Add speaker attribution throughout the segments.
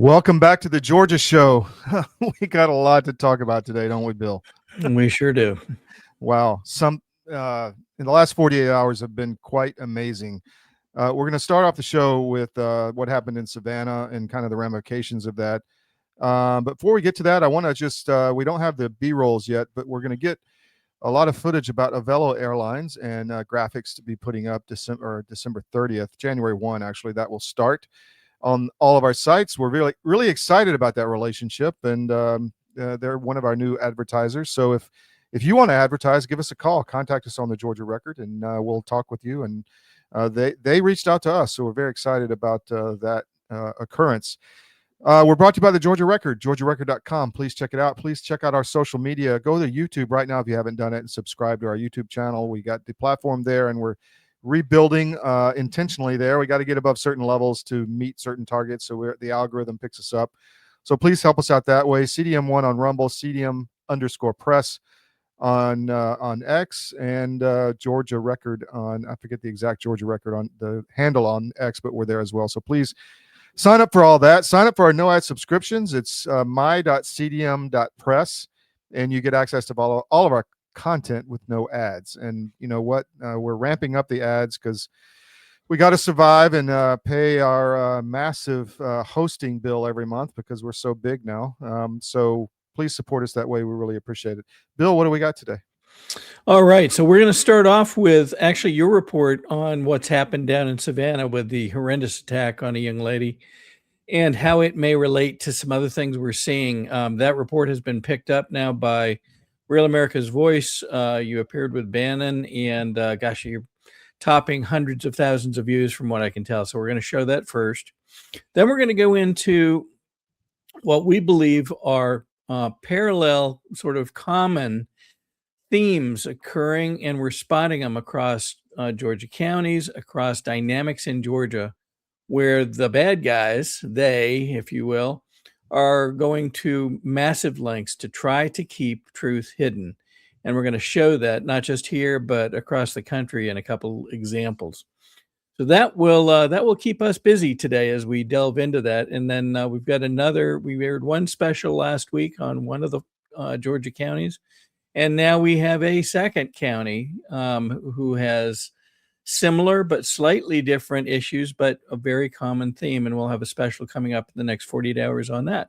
Speaker 1: Welcome back to the Georgia Show. We got a lot to talk about today, don't we, Bill?
Speaker 2: We sure do.
Speaker 1: Wow. In the last 48 hours have been quite amazing. We're going to start off the show with what happened in Savannah and kind of the ramifications of that. But before we get to that, I want to just, we don't have the B-rolls yet, but we're going to get a lot of footage about Avelo Airlines and graphics to be putting up December 30th, January 1, actually, that will start on all of our sites. We're really excited about that relationship, and they're one of our new advertisers. So if you want to advertise, give us a call. Contact us on the Georgia Record, and we'll talk with you. And they reached out to us, so we're very excited about that occurrence. We're brought to you by the Georgia Record, georgiarecord.com. Please check it out. Please check out our social media. Go to YouTube right now if you haven't done it, and subscribe to our YouTube channel. We got the platform there, and we're rebuilding intentionally there. We got to get above certain levels to meet certain targets, so the algorithm picks us up. So please help us out that way. CDM1 on Rumble, CDM_press on X, and Georgia Record on, I forget the exact Georgia Record on the handle on X, but we're there as well. So please sign up for all that. Sign up for our no ad subscriptions. It's my.cdm.press, and you get access to all of our content with no ads. And you know what? We're ramping up the ads because we got to survive and pay our massive hosting bill every month because we're so big now. So please support us that way. We really appreciate it. Bill, what do we got today?
Speaker 2: All right. So we're going to start off with actually your report on what's happened down in Savannah with the horrendous attack on a young lady and how it may relate to some other things we're seeing. That report has been picked up now by Real America's Voice. You appeared with Bannon, and gosh, you're topping hundreds of thousands of views from what I can tell. So we're going to show that first. Then we're going to go into what we believe are parallel, sort of common themes occurring, and we're spotting them across Georgia counties, across dynamics in Georgia, where the bad guys, they, if you will, are going to massive lengths to try to keep truth hidden. And we're going to show that not just here, but across the country in a couple examples. So that will keep us busy today as we delve into that. And then we've got we aired one special last week on one of the Georgia counties. And now we have a second county who has similar but slightly different issues, but a very common theme. And we'll have a special coming up in the next 48 hours on that.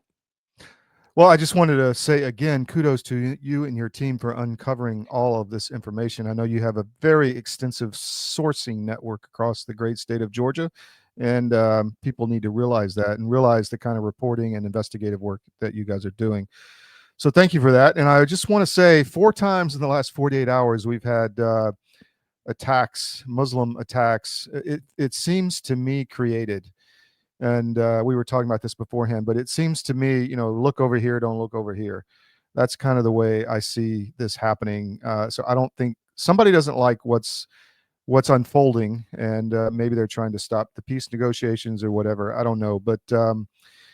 Speaker 1: Well, I just wanted to say again, kudos to you and your team for uncovering all of this information. I know you have a very extensive sourcing network across the great state of Georgia, and people need to realize that and realize the kind of reporting and investigative work that you guys are doing. So thank you for that. And I just want to say 4 times in the last 48 hours, we've had attacks, Muslim attacks. It seems to me created. And we were talking about this beforehand, but it seems to me, look over here, don't look over here. That's kind of the way I see this happening. So I don't think somebody doesn't like what's unfolding, and maybe they're trying to stop the peace negotiations or whatever. I don't know, but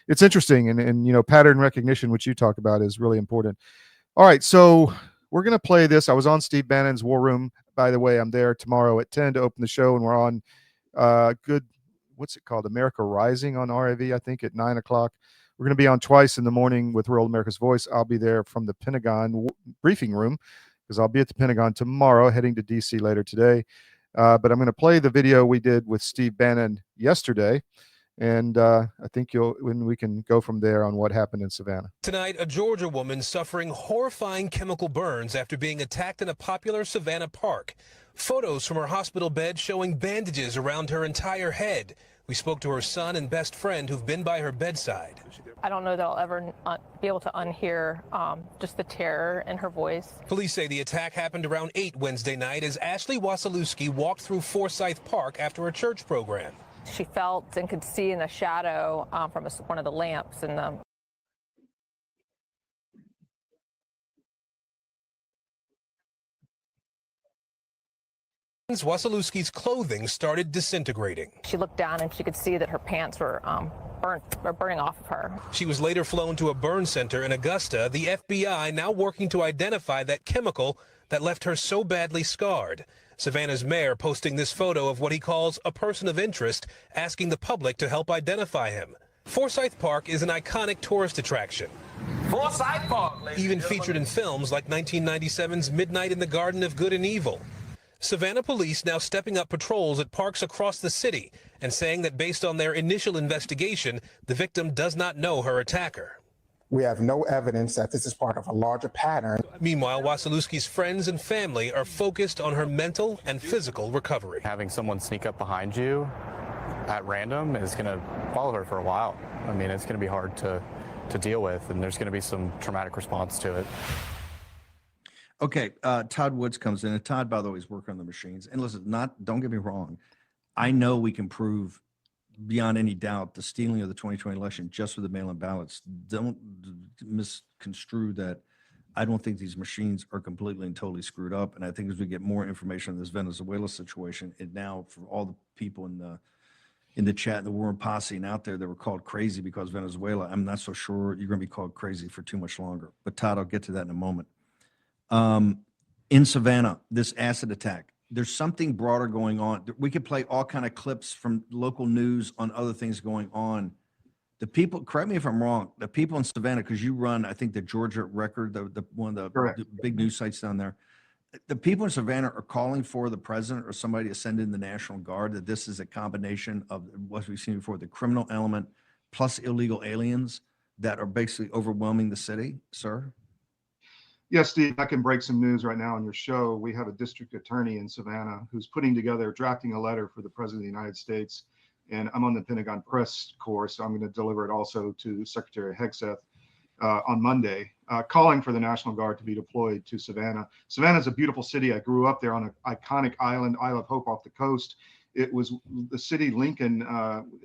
Speaker 1: it's interesting, and pattern recognition, which you talk about, is really important. All right, so we're gonna play this. I was on Steve Bannon's War Room, by the way. I'm there tomorrow at 10 to open the show, and we're on what's it called, America Rising on RAV, I think, at 9 o'clock. We're going to be on twice in the morning with Real America's Voice. I'll be there from the Pentagon briefing room because I'll be at the Pentagon tomorrow, heading to D.C. later today. But I'm going to play the video we did with Steve Bannon yesterday, and I think when we can go from there on what happened in Savannah.
Speaker 3: Tonight, a Georgia woman suffering horrifying chemical burns after being attacked in a popular Savannah park. Photos from her hospital bed showing bandages around her entire head. We spoke to her son and best friend who've been by her bedside.
Speaker 4: I don't know that I'll ever be able to unhear just the terror in her voice.
Speaker 3: Police say the attack happened around 8 Wednesday night as Ashley Wasilewski walked through Forsyth Park after a church program.
Speaker 4: She felt and could see in the shadow from one of the lamps in the
Speaker 3: Wasilewski's clothing started disintegrating.
Speaker 4: She looked down and she could see that her pants were burning off of her.
Speaker 3: She was later flown to a burn center in Augusta. The FBI now working to identify that chemical that left her so badly scarred. Savannah's mayor posting this photo of what he calls a person of interest, asking the public to help identify him. Forsyth Park is an iconic tourist attraction.
Speaker 5: Forsyth Park,
Speaker 3: Even featured in films like 1997's Midnight in the Garden of Good and Evil. Savannah police now stepping up patrols at parks across the city and saying that based on their initial investigation, the victim does not know her attacker.
Speaker 6: We have no evidence that this is part of a larger pattern.
Speaker 3: Meanwhile, Wasilewski's friends and family are focused on her mental and physical recovery.
Speaker 7: Having someone sneak up behind you at random is going to follow her for a while. I mean, it's going to be hard to deal with, and there's going to be some traumatic response to it.
Speaker 8: Okay, Todd Woods comes in, and Todd, by the way, is working on the machines. And listen, don't get me wrong, I know we can prove beyond any doubt the stealing of the 2020 election just with the mail-in ballots. Don't misconstrue that. I don't think these machines are completely and totally screwed up. And I think as we get more information on this Venezuela situation, and now for all the people in the chat, the Warren Posse and out there that were called crazy because Venezuela, I'm not so sure you're going to be called crazy for too much longer. But Todd, I'll get to that in a moment. In Savannah, this acid attack, there's something broader going on. We could play all kind of clips from local news on other things going on. The people, correct me if I'm wrong, the people in Savannah, because you run, I think, the Georgia Record, the one of the big news sites down there. The people in Savannah are calling for the president or somebody to send in the National Guard, that this is a combination of what we've seen before, the criminal element plus illegal aliens that are basically overwhelming the city, sir?
Speaker 1: Yes, Steve, I can break some news right now on your show. We have a district attorney in Savannah who's drafting a letter for the President of the United States. And I'm on the Pentagon press corps, so I'm going to deliver it also to Secretary Hegseth on Monday, calling for the National Guard to be deployed to Savannah. Savannah is a beautiful city. I grew up there on an iconic island, Isle of Hope off the coast. It was the city Lincoln,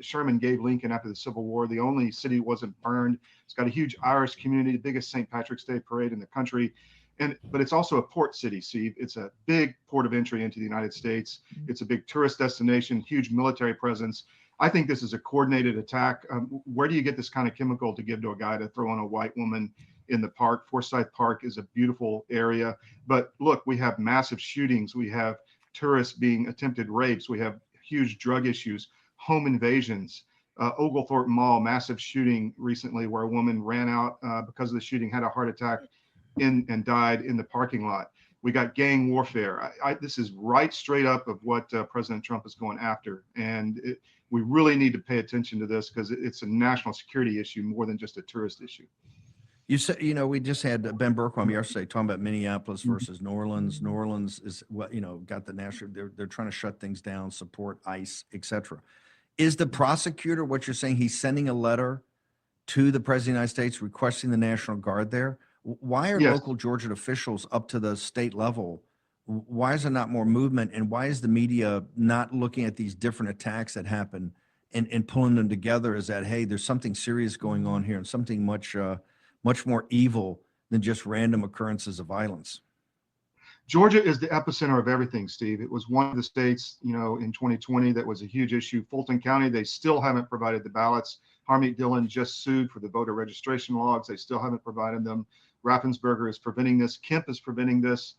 Speaker 1: Sherman gave Lincoln after the Civil War. The only city wasn't burned. It's got a huge Irish community, the biggest St. Patrick's Day parade in the country. But it's also a port city, Steve. It's a big port of entry into the United States. It's a big tourist destination, huge military presence. I think this is a coordinated attack. Where do you get this kind of chemical to give to a guy to throw on a white woman in the park? Forsyth Park is a beautiful area. But look, we have massive shootings. We have tourists being attempted rapes. We have huge drug issues, home invasions. Oglethorpe Mall, massive shooting recently where a woman ran out because of the shooting, had a heart attack and died in the parking lot. We got gang warfare. This is right straight up of what President Trump is going after. And we really need to pay attention to this because it's a national security issue more than just a tourist issue.
Speaker 8: You said, we just had Ben Bergquam yesterday talking about Minneapolis versus New Orleans. New Orleans is what, got the national, they're trying to shut things down, support ICE, etc. Is the prosecutor, what you're saying, he's sending a letter to the President of the United States requesting the National Guard there? Why are local Georgia officials up to the state level? Why is there not more movement? And why is the media not looking at these different attacks that happen and pulling them together as that, hey, there's something serious going on here and something much more evil than just random occurrences of violence?
Speaker 1: Georgia is the epicenter of everything, Steve. It was one of the states, in 2020 that was a huge issue. Fulton County, they still haven't provided the ballots. Harmeet Dillon just sued for the voter registration logs. They still haven't provided them. Raffensperger is preventing this. Kemp is preventing this.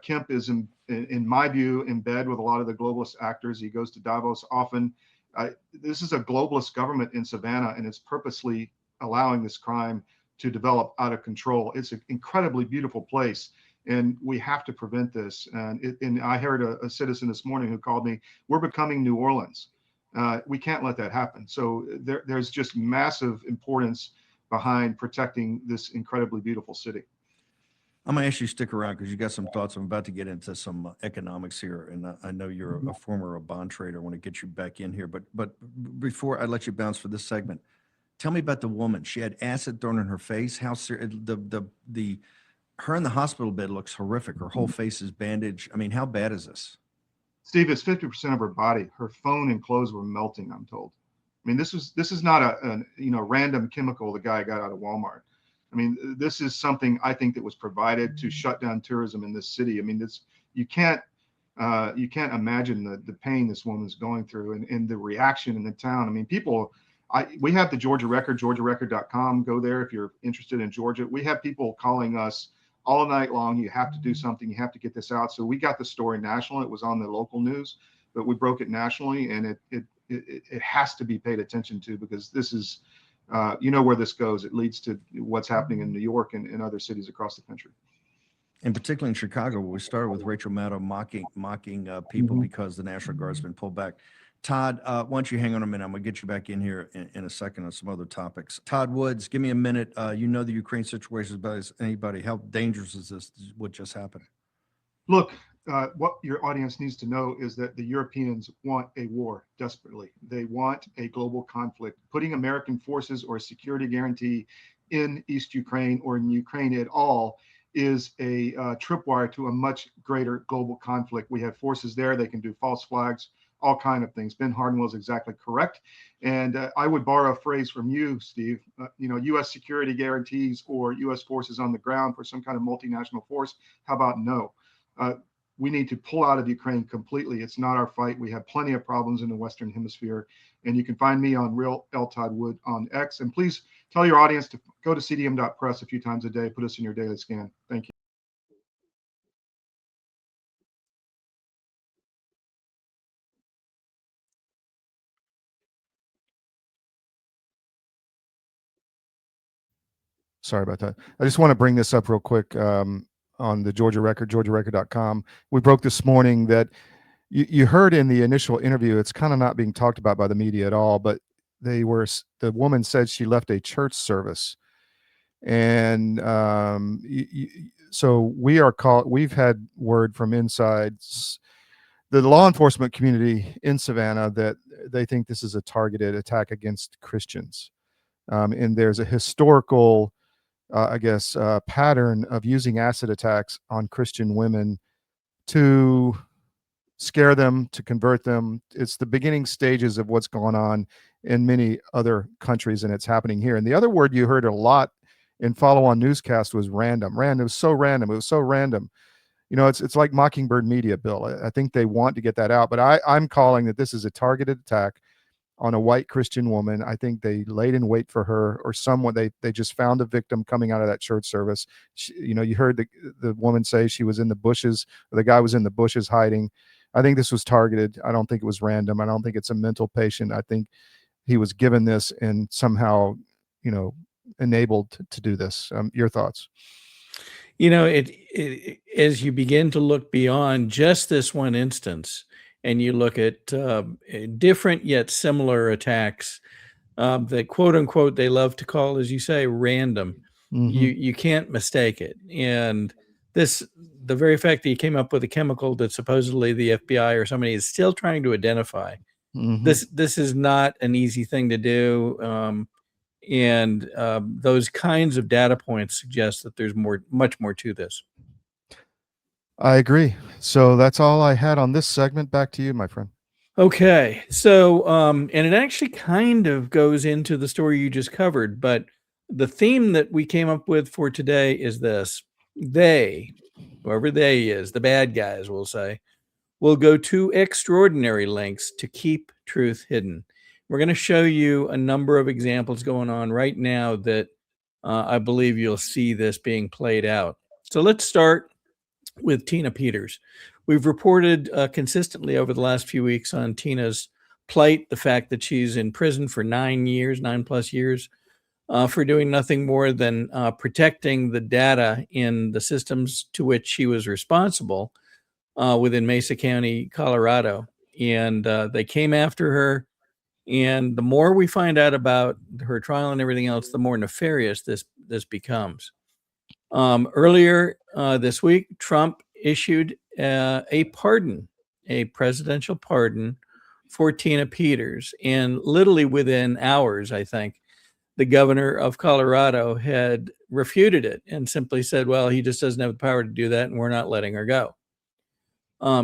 Speaker 1: Kemp is, in my view, in bed with a lot of the globalist actors. He goes to Davos often. This is a globalist government in Savannah, and it's purposely allowing this crime to develop out of control. It's an incredibly beautiful place, and we have to prevent this. And I heard a citizen this morning who called me, we're becoming New Orleans. We can't let that happen. So there's just massive importance behind protecting this incredibly beautiful city.
Speaker 8: I'm going to ask you to stick around because you got some thoughts. I'm about to get into some economics here, and I know you're a former bond trader. I want to get you back in here. But before I let you bounce for this segment, tell me about the woman. She had acid thrown in her face. How serious? Her in the hospital bed looks horrific. Her whole face is bandaged. I mean, how bad is this?
Speaker 1: Steve, it's 50% of her body. Her phone and clothes were melting, I'm told. I mean, this is not a random chemical the guy got out of Walmart. I mean, this is something I think that was provided to shut down tourism in this city. I mean, you can't imagine the pain this woman's going through and the reaction in the town. I mean, we have the Georgia Record, georgiarecord.com. Go there if you're interested in Georgia. We have people calling us all night long. You have to do something. You have to get this out. So we got the story national. It was on the local news, but we broke it nationally, and it has to be paid attention to, because this is, you know where this goes. It leads to what's happening in New York and other cities across the country.
Speaker 8: And particularly in Chicago, where we started with Rachel Maddow mocking people because the National Guard's been pulled back. Todd, why don't you hang on a minute? I'm going to get you back in here in a second on some other topics. Todd Woods, give me a minute. You know the Ukraine situation as bad as anybody. How dangerous is this, what just happened?
Speaker 1: Look, what your audience needs to know is that the Europeans want a war desperately. They want a global conflict. Putting American forces or a security guarantee in East Ukraine or in Ukraine at all is a tripwire to a much greater global conflict. We have forces there. They can do false flags, all kind of things. Ben Hardenwell is exactly correct. And I would borrow a phrase from you, Steve, U.S. security guarantees or U.S. forces on the ground for some kind of multinational force. How about no? We need to pull out of Ukraine completely. It's not our fight. We have plenty of problems in the Western Hemisphere. And you can find me on Real L. Todd Wood on X. And please tell your audience to go to cdm.press a few times a day. Put us in your daily scan. Thank you. Sorry about that. I just want to bring this up real quick on the Georgia Record, georgiarecord.com. We broke this morning that you heard in the initial interview, it's kind of not being talked about by the media at all, but the woman said she left a church service. And so we've had word from inside the law enforcement community in Savannah that they think this is a targeted attack against Christians. And there's a historical, pattern of using acid attacks on Christian women to scare them, to convert them. It's the beginning stages of what's going on in many other countries, and it's happening here. And the other word you heard a lot in follow-on newscast was random. Random. It was so random. It was so random. It's like Mockingbird Media, Bill. I think they want to get that out, but I'm calling that this is a targeted attack on a white Christian woman. I think they laid in wait for her or someone. They just found a victim coming out of that church service. You heard the woman say she was in the bushes, or the guy was in the bushes hiding. I think this was targeted. I don't think it was random. I don't think it's a mental patient. I think he was given this and somehow, enabled to do this. Your thoughts?
Speaker 2: As you begin to look beyond just this one instance, and you look at different yet similar attacks that quote unquote they love to call, as you say, random. Mm-hmm. You can't mistake it. And the very fact that you came up with a chemical that supposedly the FBI or somebody is still trying to identify, mm-hmm. This is not an easy thing to do. And those kinds of data points suggest that there's much more to this.
Speaker 1: I agree. So that's all I had on this segment. Back to you, my friend.
Speaker 2: Okay. So, and it actually kind of goes into the story you just covered, but the theme that we came up with for today is this. They, whoever they is, the bad guys, we'll say, will go to extraordinary lengths to keep truth hidden. We're going to show you a number of examples going on right now that I believe you'll see this being played out. So let's start with Tina Peters. We've reported consistently over the last few weeks on Tina's plight, the fact that she's in prison for 9+ years, for doing nothing more than protecting the data in the systems to which she was responsible within Mesa County, Colorado. And they came after her. And the more we find out about her trial and everything else, the more nefarious this becomes. Earlier this week, Trump issued a pardon, a presidential pardon for Tina Peters. And literally within hours, I think, the governor of Colorado had refuted it and simply said, well, he just doesn't have the power to do that, and we're not letting her go.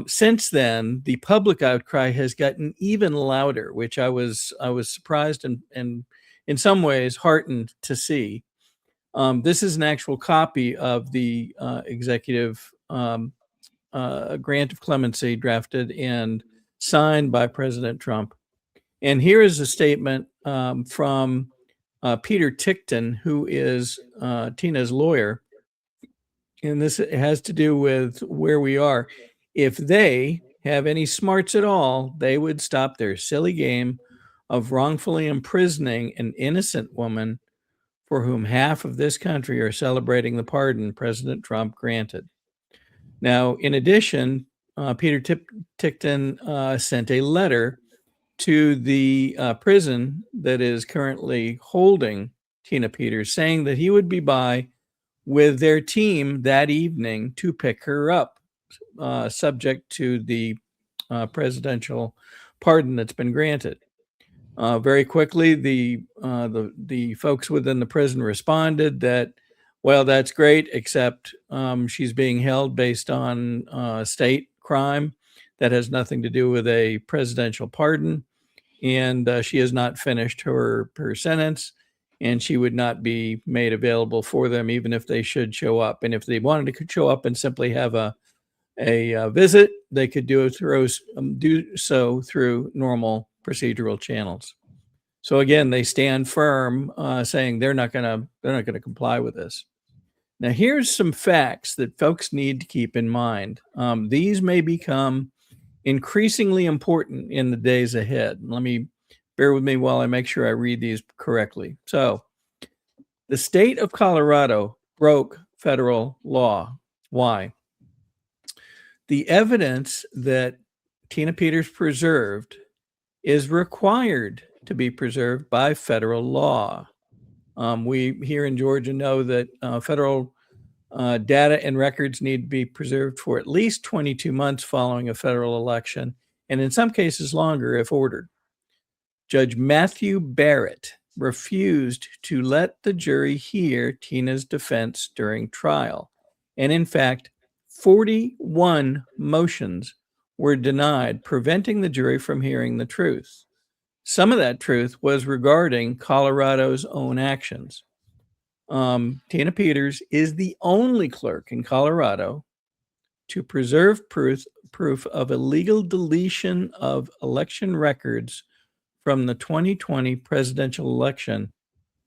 Speaker 2: Since then, the public outcry has gotten even louder, which I was surprised and in some ways heartened to see. This is an actual copy of the executive grant of clemency drafted and signed by President Trump. And here is a statement from Peter Tickton, who is Tina's lawyer. And this has to do with where we are. If they have any smarts at all, they would stop their silly game of wrongfully imprisoning an innocent woman for whom half of this country are celebrating the pardon President Trump granted. Now, in addition, Peter Tickton sent a letter to the prison that is currently holding Tina Peters, saying that he would be by with their team that evening to pick her up, subject to the presidential pardon that's been granted. Very quickly, the folks within the prison responded that, well, that's great, except she's being held based on state crime that has nothing to do with a presidential pardon, and she has not finished her sentence, and she would not be made available for them even if they should show up. And if they wanted to show up and simply have a visit, they could do so through normal procedural channels. So again, they stand firm, saying they're not going to comply with this. Now, here's some facts that folks need to keep in mind. These may become increasingly important in the days ahead. Bear with me while I make sure I read these correctly. So, the state of Colorado broke federal law. Why? The evidence that Tina Peters preserved is required to be preserved by federal law. We here in Georgia know that federal data and records need to be preserved for at least 22 months following a federal election, and in some cases longer if ordered. Judge Matthew Barrett refused to let the jury hear Tina's defense during trial. And in fact, 41 motions were denied, preventing the jury from hearing the truth. Some of that truth was regarding Colorado's own actions. Tina Peters is the only clerk in Colorado to preserve proof of illegal deletion of election records from the 2020 presidential election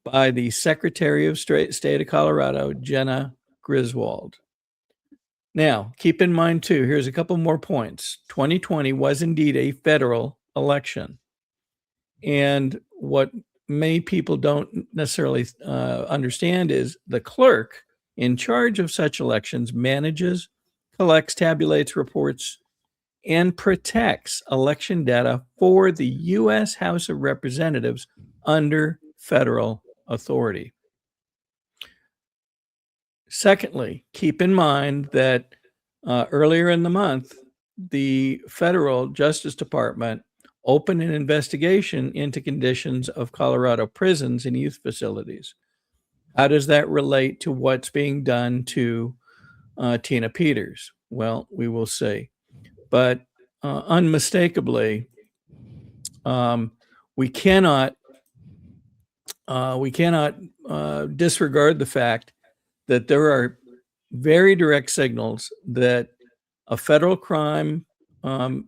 Speaker 2: by the Secretary of State of Colorado, Jenna Griswold. Now, keep in mind, too, here's a couple more points. 2020 was indeed a federal election. And what many people don't necessarily understand is the clerk in charge of such elections manages, collects, tabulates, reports, and protects election data for the U.S. House of Representatives under federal authority. Secondly, keep in mind that earlier in the month, the federal Justice Department opened an investigation into conditions of Colorado prisons and youth facilities. How does that relate to what's being done to Tina Peters? Well, we will see. But unmistakably, we cannot disregard the fact that there are very direct signals that a federal crime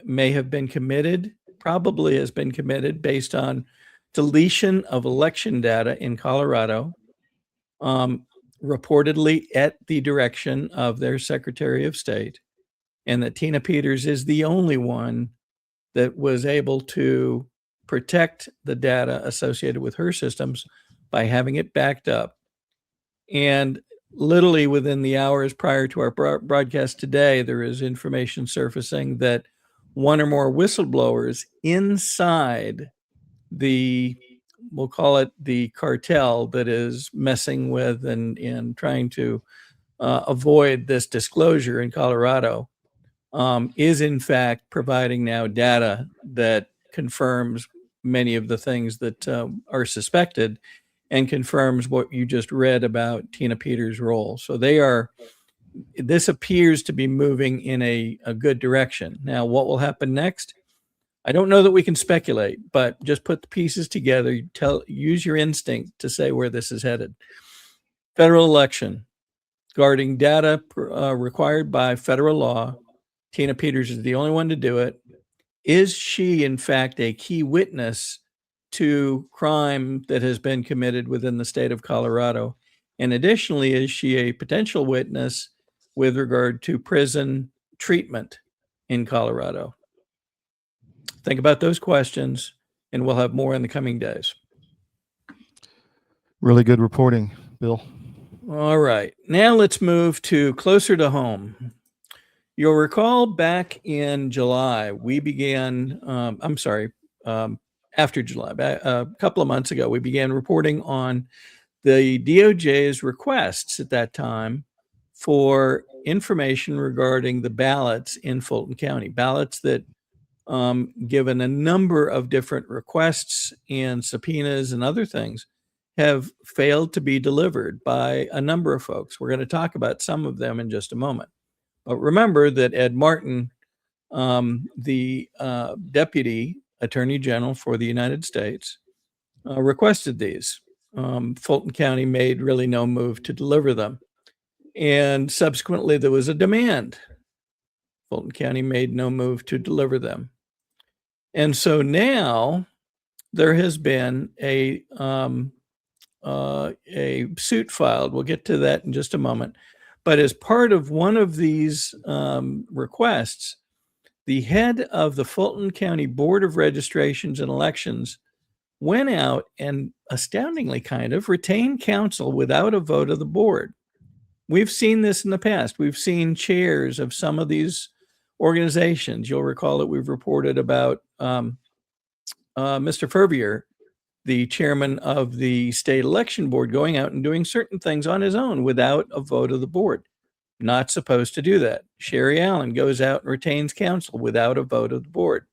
Speaker 2: may have been committed, probably has been committed based on deletion of election data in Colorado, reportedly at the direction of their Secretary of State, and that Tina Peters is the only one that was able to protect the data associated with her systems by having it backed up. And literally within the hours prior to our broadcast today, there is information surfacing that one or more whistleblowers inside we'll call it the cartel that is messing with and trying to avoid this disclosure in Colorado, is in fact providing now data that confirms many of the things that are suspected and confirms what you just read about Tina Peters' role. So this appears to be moving in a good direction. Now, what will happen next? I don't know that we can speculate, but just put the pieces together, use your instinct to say where this is headed. Federal election, guarding data required by federal law. Tina Peters is the only one to do it. Is she, in fact, a key witness to crime that has been committed within the state of Colorado? And additionally, is she a potential witness with regard to prison treatment in Colorado? think about those questions, and we'll have more in the coming days.
Speaker 1: Really good reporting, Bill.
Speaker 2: All right. Now let's move to closer to home. You'll recall back in July, we began, after July, a couple of months ago, we began reporting on the DOJ's requests at that time for information regarding the ballots in Fulton County, ballots that, given a number of different requests and subpoenas and other things, have failed to be delivered by a number of folks. We're going to talk about some of them in just a moment. But remember that Ed Martin, the Deputy Attorney General for the United States, requested these. Fulton County made really no move to deliver them. And subsequently, there was a demand. Fulton County made no move to deliver them. And so now there has been a suit filed. We'll get to that in just a moment. But as part of one of these requests, the head of the Fulton County Board of Registrations and Elections went out and astoundingly retained counsel without a vote of the board. We've seen this in the past. We've seen chairs of some of these organizations. You'll recall that we've reported about Mr. Fervier, the chairman of the state election board, going out and doing certain things on his own without a vote of the board. Not supposed to do that. Sherry Allen goes out and retains counsel without a vote of the board.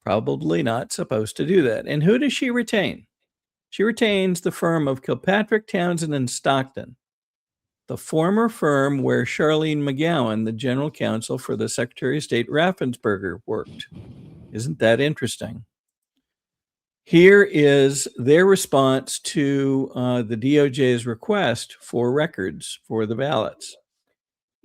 Speaker 2: Probably not supposed to do that. And who does she retain? She retains the firm of Kilpatrick, Townsend, and Stockton, the former firm where Charlene McGowan, the general counsel for the Secretary of State Raffensperger, worked. Isn't that interesting? Here is their response to the DOJ's request for records for the ballots.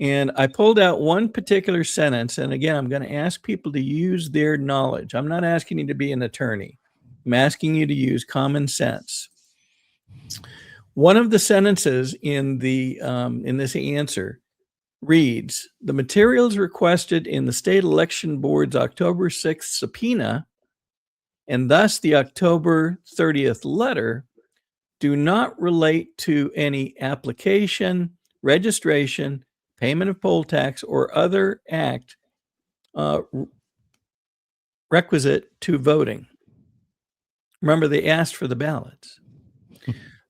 Speaker 2: And I pulled out one particular sentence. And again, I'm going to ask people to use their knowledge. I'm not asking you to be an attorney. I'm asking you to use common sense. One of the sentences in this answer reads, "The materials requested in the state election board's October 6th subpoena, and thus the October 30th letter, do not relate to any application, registration, payment of poll tax, or other act requisite to voting." Remember, they asked for the ballots.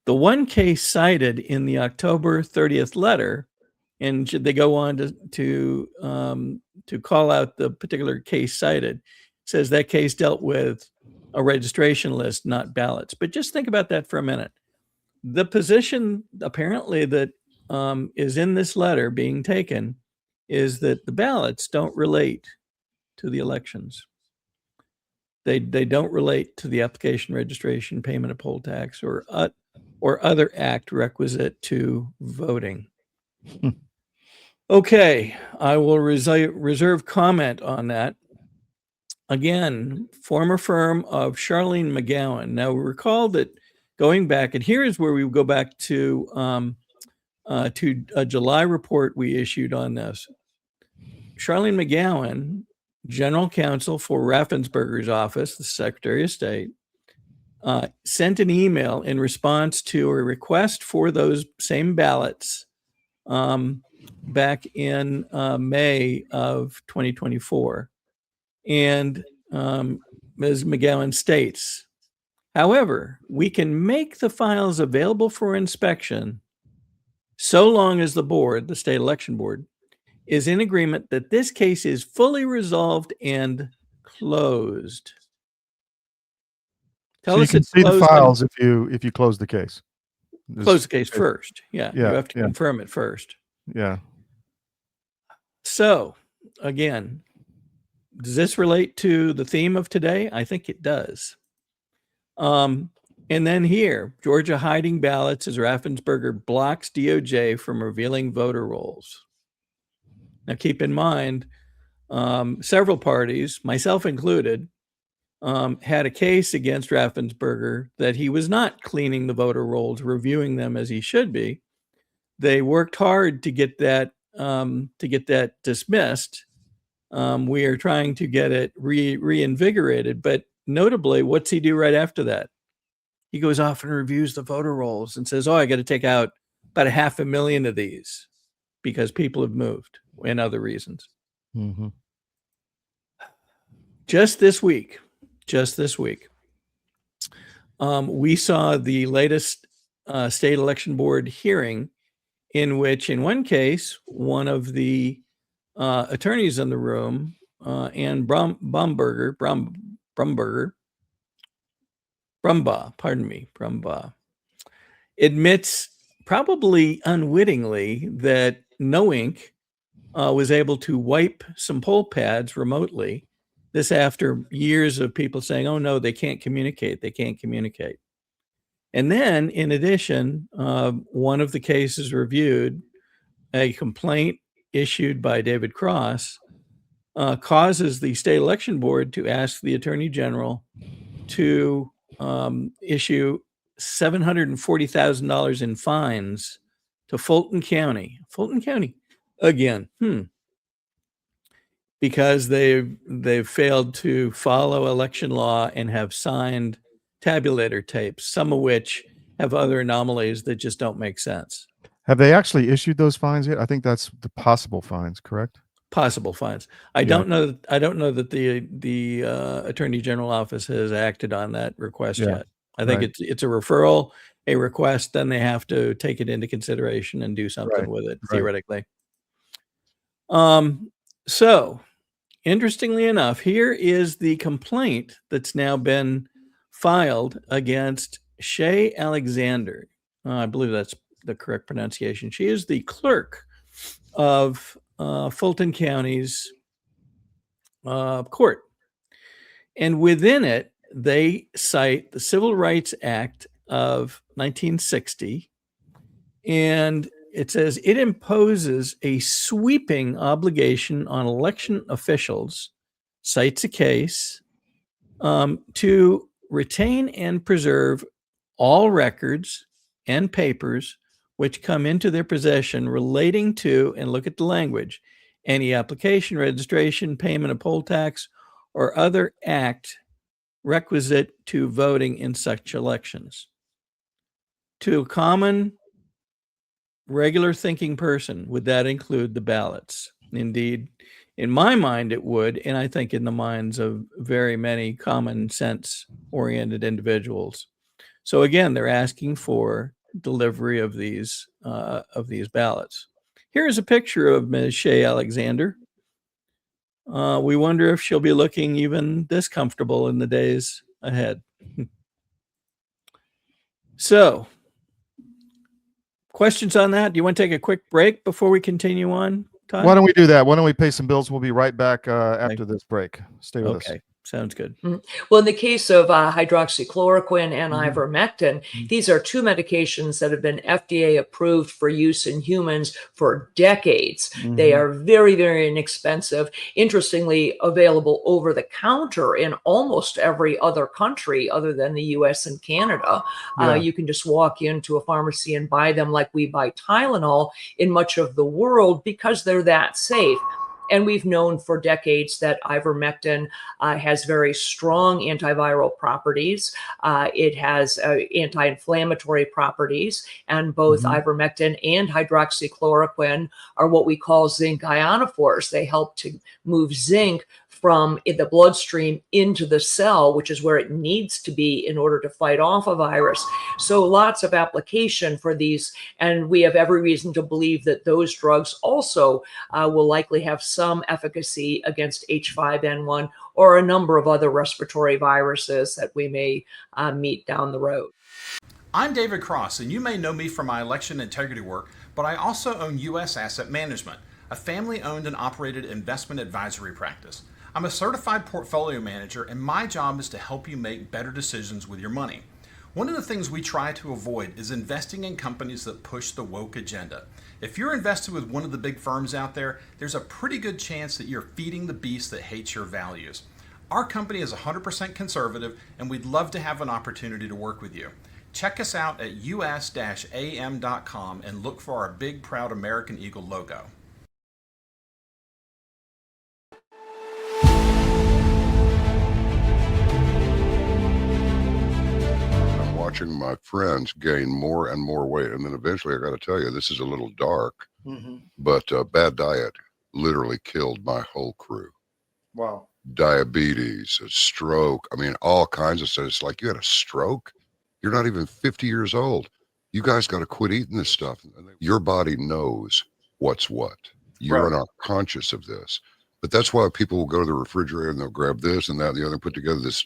Speaker 2: The one case cited in the October 30th letter, and they go on to call out the particular case cited, says that case dealt with a registration list, not ballots. But just think about that for a minute. The position apparently that is in this letter being taken is that the ballots don't relate to the elections. They don't relate to the application, registration, payment of poll tax, or other act requisite to voting. Okay, I will reserve comment on that. Again, former firm of Charlene McGowan. Now, recall that going back, and here is where we go back to a July report we issued on this. Charlene McGowan, general counsel for Raffensperger's office, the Secretary of State, sent an email in response to a request for those same ballots back in May of 2024. And Ms. McGowan states, "However, we can make the files available for inspection so long as the board, the state election board, is in agreement that this case is fully resolved and closed." Tell
Speaker 1: So
Speaker 2: us
Speaker 1: you can
Speaker 2: it's
Speaker 1: see the
Speaker 2: closed
Speaker 1: files if you close the case.
Speaker 2: close the case first. Yeah, you
Speaker 1: Yeah,
Speaker 2: have to
Speaker 1: yeah.
Speaker 2: confirm it first.
Speaker 1: Yeah.
Speaker 2: So, again, does this relate to the theme of today? I think it does. And then here, Georgia hiding ballots as Raffensperger blocks DOJ from revealing voter rolls. Now, keep in mind, several parties, myself included, had a case against Raffensperger that he was not cleaning the voter rolls, reviewing them as he should be. They worked hard to get that dismissed We are trying to get it reinvigorated. But notably, what's he do right after that? He goes off and reviews the voter rolls and says, I got to take out about 500,000 of these because people have moved and other reasons.
Speaker 1: Mm-hmm.
Speaker 2: Just this week, we saw the latest state election board hearing in which, in one case, one of the attorneys in the room, Ann Brumbaugh, admits, probably unwittingly, that No Ink was able to wipe some poll pads remotely. This after years of people saying, oh no, they can't communicate. And then, in addition, one of the cases reviewed, a complaint issued by David Cross, causes the state election board to ask the attorney general to issue $740,000 in fines to Fulton County again, because they've failed to follow election law and have signed tabulator tapes, some of which have other anomalies that just don't make sense.
Speaker 1: Have they actually issued those fines yet? I think that's the possible fines, correct?
Speaker 2: Possible fines. I don't know that the Attorney General office has acted on that request yet. I think it's a referral, a request, then they have to take it into consideration and do something with it, theoretically. So interestingly enough, here is the complaint that's now been filed against Shay Alexander. I believe that's the correct pronunciation. She is the clerk of Fulton County's court. And within it, they cite the Civil Rights Act of 1960. And it says it imposes a sweeping obligation on election officials, cites a case, to retain and preserve all records and papers which come into their possession relating to, and look at the language, any application, registration, payment of poll tax, or other act requisite to voting in such elections. To a common, regular thinking person, would that include the ballots? Indeed, in my mind, it would, and I think in the minds of very many common sense oriented individuals. So again, they're asking for delivery of these ballots. Here is a picture of Ms. Shay Alexander. We wonder if she'll be looking even this comfortable in the days ahead. So, questions on that? Do you want to take a quick break before we continue on, Todd?
Speaker 1: Why don't we do that? Why don't we pay some bills? We'll be right back after this break. Stay with us.
Speaker 2: Okay, sounds good.
Speaker 9: Well, in the case of hydroxychloroquine and ivermectin, these are two medications that have been FDA approved for use in humans for decades. They are very, very inexpensive. Interestingly, available over the counter in almost every other country other than the US and Canada. You can just walk into a pharmacy and buy them like we buy Tylenol in much of the world because they're that safe. And we've known for decades that ivermectin has very strong antiviral properties. It has anti-inflammatory properties, and both ivermectin and hydroxychloroquine are what we call zinc ionophores. They help to move zinc from the bloodstream into the cell, which is where it needs to be in order to fight off a virus. So lots of application for these, and we have every reason to believe that those drugs also will likely have some efficacy against H5N1 or a number of other respiratory viruses that we may meet down the road.
Speaker 10: I'm David Cross, and you may know me from my election integrity work, but I also own U.S. Asset Management, a family-owned and operated investment advisory practice. I'm a certified portfolio manager, and my job is to help you make better decisions with your money. One of the things we try to avoid is investing in companies that push the woke agenda. If you're invested with one of the big firms out there, there's a pretty good chance that you're feeding the beast that hates your values. Our company is 100% conservative, and we'd love to have an opportunity to work with you. Check us out at us-am.com and look for our big, proud American Eagle logo.
Speaker 11: I'm watching my friends gain more and more weight. And then eventually, I got to tell you, this is a little dark, but bad diet literally killed my whole crew.
Speaker 1: Wow.
Speaker 11: Diabetes, a stroke. I mean, all kinds of stuff. It's like, you had a stroke? You're not even 50 years old. You guys got to quit eating this stuff. Your body knows what's what. You're not conscious of this. But that's why people will go to the refrigerator and they'll grab this and that and the other and put together this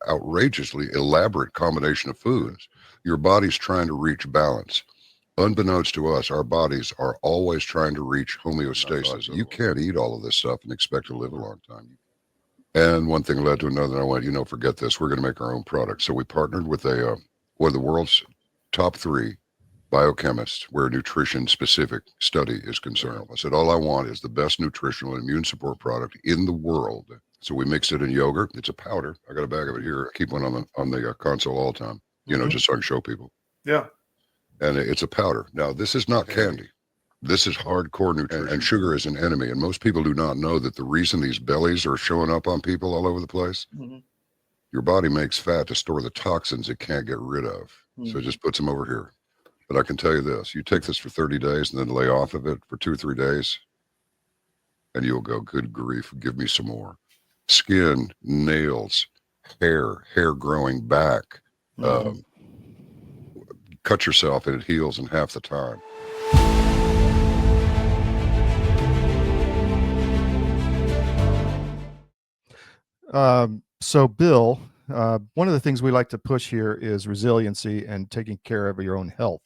Speaker 11: outrageously elaborate combination of foods. Your body's trying to reach balance. Unbeknownst to us, our bodies are always trying to reach homeostasis. You can't eat all of this stuff and expect to live a long time. And one thing led to another. And I went, forget this. We're going to make our own product. So we partnered with one of the world's top 3 biochemists where nutrition specific study is concerned. I said, all I want is the best nutritional and immune support product in the world. So we mixed it in yogurt. It's a powder. I got a bag of it here. I keep one on the console all the time, just so I can show people.
Speaker 1: Yeah.
Speaker 11: And it's a powder. Now, this is not candy. This is hardcore nutrition. And sugar is an enemy. And most people do not know that the reason these bellies are showing up on people all over the place, your body makes fat to store the toxins it can't get rid of. So it just puts them over here. But I can tell you this, you take this for 30 days and then lay off of it for 2 or 3 days, and you'll go, good grief, give me some more. Skin, nails, hair growing back. Cut yourself and it heals in half the time.
Speaker 1: So Bill, one of the things we like to push here is resiliency and taking care of your own health.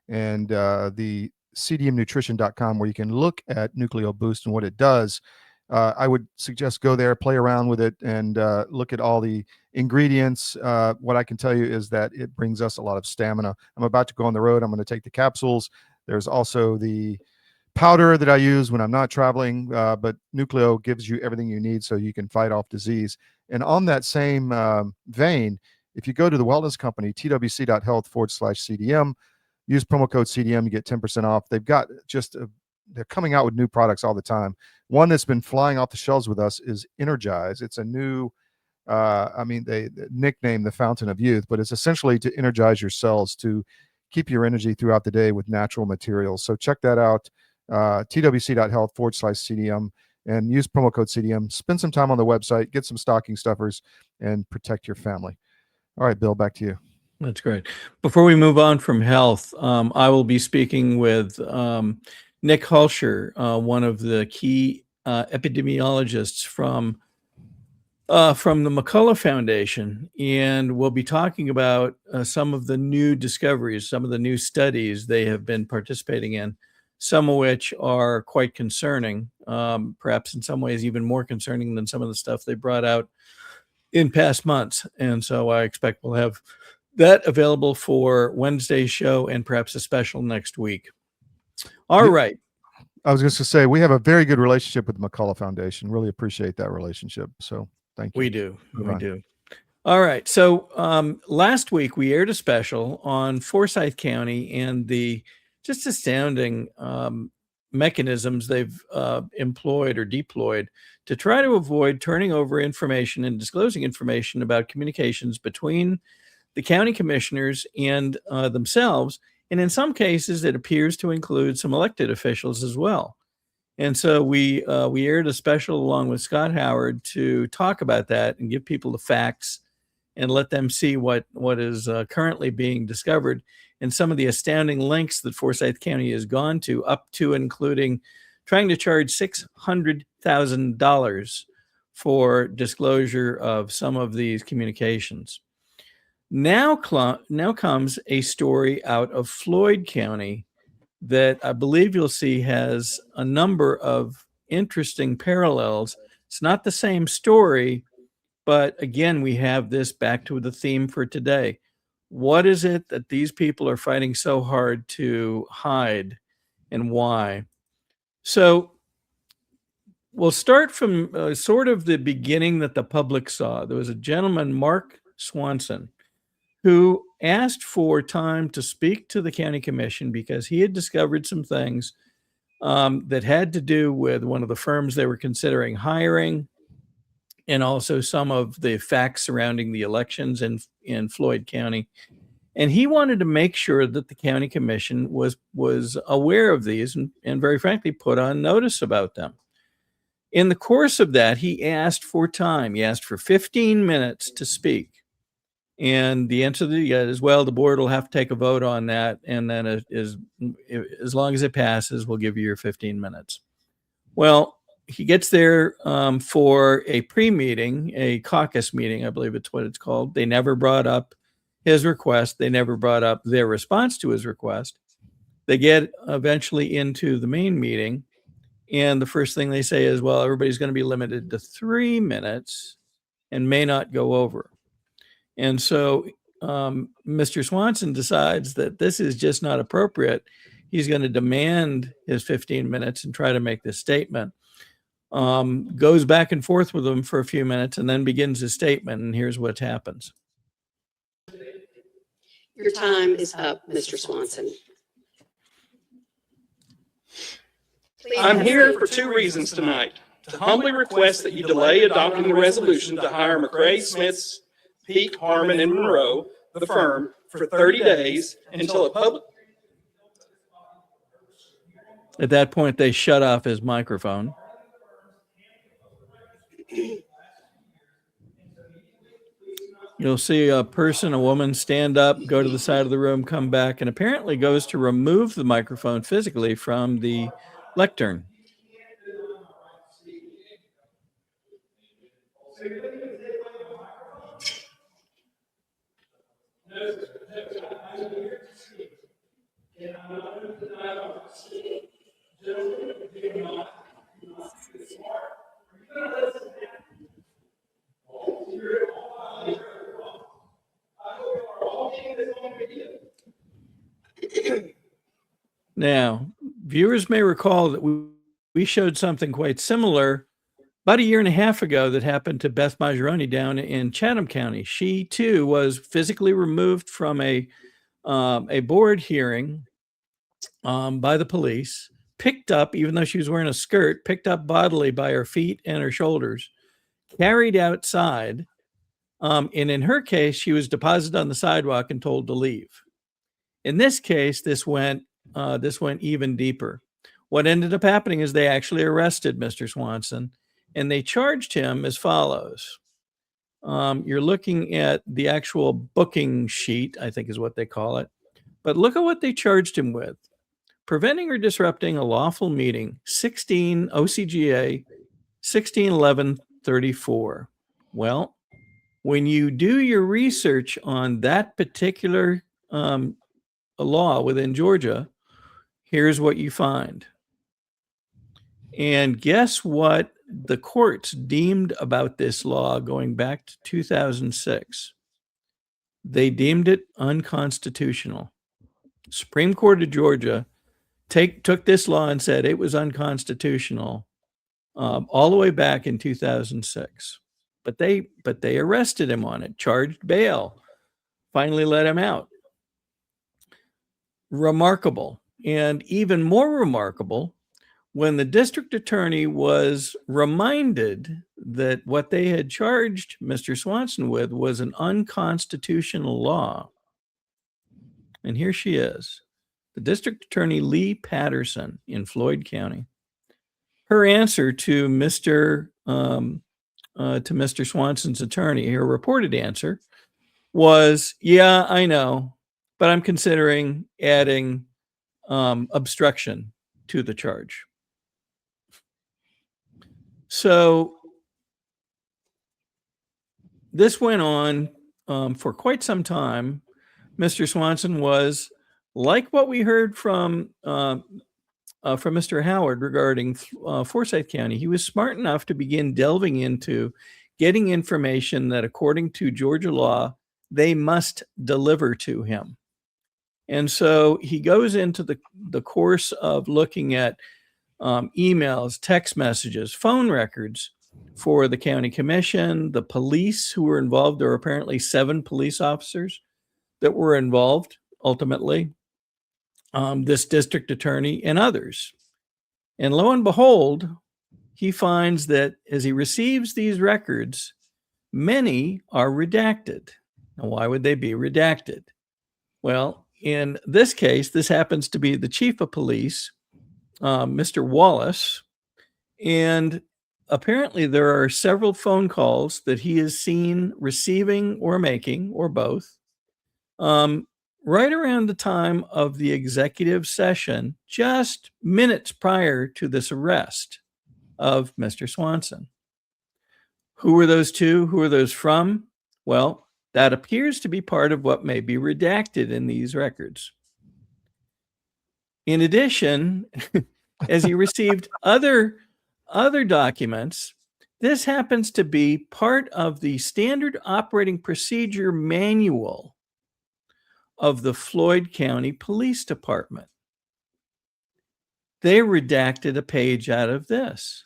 Speaker 1: And the cdmnutrition.com, where you can look at Nucleo Boost and what it does, I would suggest go there, play around with it, and look at all the ingredients. What I can tell you is that it brings us a lot of stamina. I'm about to go on the road. I'm going to take the capsules. There's also the powder that I use when I'm not traveling, but Nucleo gives you everything you need so you can fight off disease. And on that same vein, if you go to the wellness company, twc.health/CDM, use promo code CDM, you get 10% off. They've got they're coming out with new products all the time. One that's been flying off the shelves with us is Energize. It's a new, they nickname the Fountain of Youth, but it's essentially to energize your cells, to keep your energy throughout the day with natural materials. So check that out, twc.health/CDM, and use promo code CDM. Spend some time on the website, get some stocking stuffers, and protect your family. All right, Bill, back to you.
Speaker 2: That's great. Before we move on from health, I will be speaking with Nick Hulsher, one of the key epidemiologists from the McCullough Foundation, and we'll be talking about some of the new discoveries, some of the new studies they have been participating in, some of which are quite concerning, perhaps in some ways even more concerning than some of the stuff they brought out in past months. And so I expect we'll have that available for Wednesday's show and perhaps a special next week. All right.
Speaker 1: I was just going to say, we have a very good relationship with the McCullough Foundation. Really appreciate that relationship. So thank you.
Speaker 2: We do. We do. All right. So last week we aired a special on Forsyth County and the just astounding mechanisms they've employed or deployed to try to avoid turning over information and disclosing information about communications between the county commissioners and themselves. And in some cases, it appears to include some elected officials as well. And so we aired a special along with Scott Howard to talk about that and give people the facts and let them see what is currently being discovered and some of the astounding lengths that Forsyth County has gone to, up to including trying to charge $600,000 for disclosure of some of these communications. Now comes a story out of Floyd County that I believe you'll see has a number of interesting parallels. It's not the same story, but again, we have this back to the theme for today. What is it that these people are fighting so hard to hide, and why? So we'll start from sort of the beginning that the public saw. There was a gentleman, Mark Swanson, who asked for time to speak to the county commission because he had discovered some things that had to do with one of the firms they were considering hiring, and also some of the facts surrounding the elections in Floyd County. And he wanted to make sure that the county commission was aware of these and very frankly put on notice about them. In the course of that, he asked for time. He asked for 15 minutes to speak. And the answer is, well, the board will have to take a vote on that. And then as long as it passes, we'll give you your 15 minutes. Well, he gets there for a pre-meeting, a caucus meeting, I believe it's what it's called. They never brought up his request. They never brought up their response to his request. They get eventually into the main meeting. And the first thing they say is, well, everybody's going to be limited to 3 minutes and may not go over. And so Mr. Swanson decides that this is just not appropriate. He's going to demand his 15 minutes and try to make this statement. Goes back and forth with them for a few minutes and then begins his statement. And here's what happens.
Speaker 12: Your time is up, Mr. Swanson.
Speaker 13: I'm here for 2 reasons tonight. To humbly request that you delay adopting the resolution to hire McRae, Smiths, Peak, Harmon, and Monroe, the firm, for 30 days until a public...
Speaker 2: At that point, they shut off his microphone. You'll see a woman stand up, go to the side of the room, come back, and apparently goes to remove the microphone physically from the lectern. Now, viewers may recall that we showed something quite similar about a year and a half ago that happened to Beth Majoroni down in Chatham County. She too was physically removed from a board hearing by the police, picked up, even though she was wearing a skirt, picked up bodily by her feet and her shoulders, carried outside, and in her case, she was deposited on the sidewalk and told to leave. In this case, this went even deeper. What ended up happening is they actually arrested Mr. Swanson, and they charged him as follows. You're looking at the actual booking sheet, I think is what they call it. But look at what they charged him with. Preventing or disrupting a lawful meeting, 16 OCGA 161134. Well, when you do your research on that particular law within Georgia, here's what you find. And guess what the courts deemed about this law going back to 2006? They deemed it unconstitutional. Supreme Court of Georgia took this law and said it was unconstitutional all the way back in 2006. But they arrested him on it, charged bail, finally let him out. Remarkable. And even more remarkable, when the district attorney was reminded that what they had charged Mr. Swanson with was an unconstitutional law. And here she is, the district attorney Lee Patterson in Floyd County. Her answer to Mr. Swanson's attorney, her reported answer was, yeah, I know, but I'm considering adding obstruction to the charge. So this went on for quite some time. Mr. Swanson was, like what we heard from Mr. Howard regarding Forsyth County, he was smart enough to begin delving into getting information that, according to Georgia law, they must deliver to him. And so he goes into the course of looking at emails, text messages, phone records for the county commission, the police who were involved. There were apparently 7 police officers that were involved ultimately, this district attorney and others. And lo and behold, he finds that as he receives these records, many are redacted. Now, why would they be redacted? Well, in this case, this happens to be the chief of police, Mr. Wallace, and apparently there are several phone calls that he is seen receiving or making, or both, right around the time of the executive session, just minutes prior to this arrest of Mr. Swanson. Who were those two? Who are those from? Well, that appears to be part of what may be redacted in these records. In addition, as he received other documents, this happens to be part of the standard operating procedure manual of the Floyd County Police Department. They redacted a page out of this.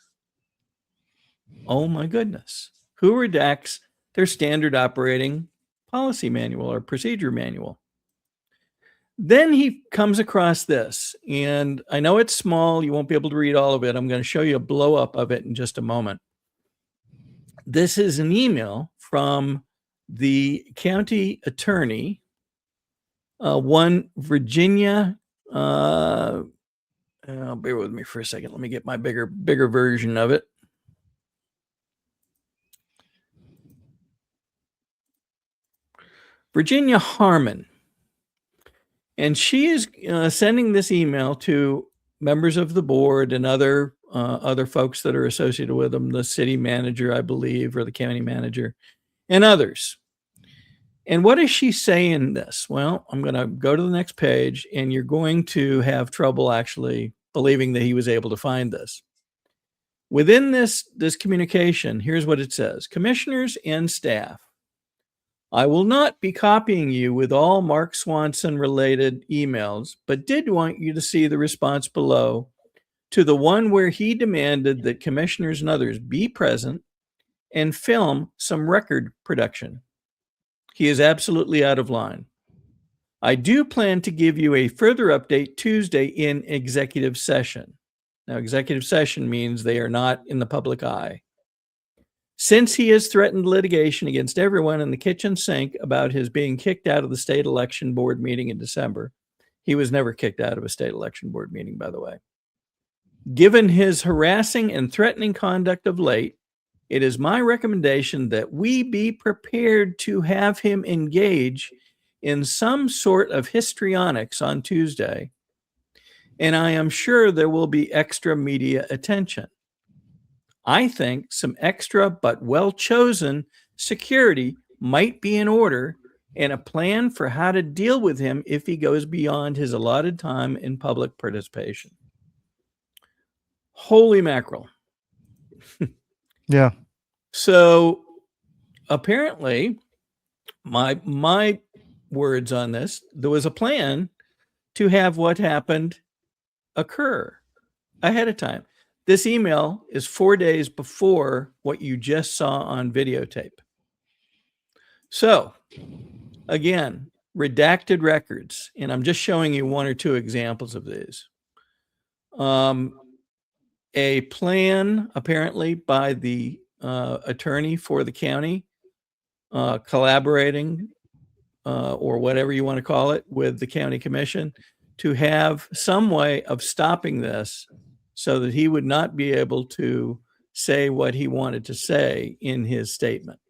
Speaker 2: Oh my goodness. Who redacts their standard operating policy manual or procedure manual? Then he comes across this, and I know it's small. You won't be able to read all of it. I'm going to show you a blow up of it in just a moment. This is an email from the county attorney, one Virginia. Bear with me for a second. Let me get my bigger version of it. Virginia Harmon. And she is sending this email to members of the board and other folks that are associated with them, the city manager, I believe, or the county manager, and others. And what does she say in this? Well, I'm going to go to the next page, and you're going to have trouble actually believing that he was able to find this. Within this communication, here's what it says. Commissioners and staff, I will not be copying you with all Mark Swanson related emails, but did want you to see the response below to the one where he demanded that commissioners and others be present and film some record production. He is absolutely out of line. I do plan to give you a further update Tuesday in executive session. Now, executive session means they are not in the public eye. Since he has threatened litigation against everyone in the kitchen sink about his being kicked out of the state election board meeting in December, he was never kicked out of a state election board meeting, by the way. Given his harassing and threatening conduct of late, it is my recommendation that we be prepared to have him engage in some sort of histrionics on Tuesday, and I am sure there will be extra media attention. I think some extra but well-chosen security might be in order and a plan for how to deal with him if he goes beyond his allotted time in public participation. Holy mackerel.
Speaker 1: Yeah.
Speaker 2: So apparently, my words on this, there was a plan to have what happened occur ahead of time. This email is 4 days before what you just saw on videotape. So, again, redacted records, and I'm just showing you one or two examples of these. A plan, apparently, by the attorney for the county, collaborating, or whatever you want to call it, with the county commission to have some way of stopping this so that he would not be able to say what he wanted to say in his statement.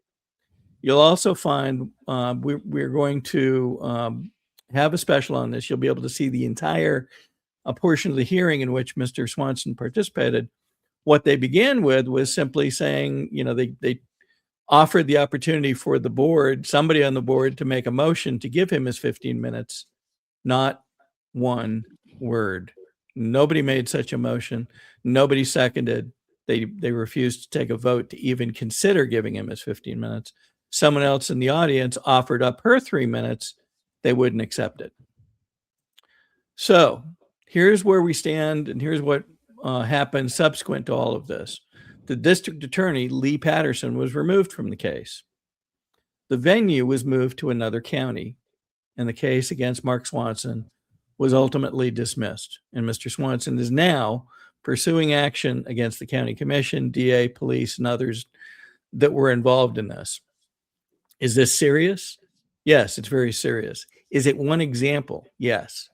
Speaker 2: You'll also find we're going to have a special on this. You'll be able to see the entire portion of the hearing in which Mr. Swanson participated. What they began with was simply saying, they offered the opportunity for the board, somebody on the board, to make a motion to give him his 15 minutes, not one word. Nobody made such a motion. Nobody seconded. They refused to take a vote to even consider giving him his 15 minutes. Someone else in the audience offered up her 3 minutes. They wouldn't accept it. So here's where we stand, and here's what happened subsequent to all of this. The district attorney, Lee Patterson, was removed from the case. The venue was moved to another county, and the case against Mark Swanson was ultimately dismissed. And Mr. Swanson is now pursuing action against the county commission, DA, police, and others that were involved in this. Is this serious? Yes, it's very serious. Is it one example? Yes.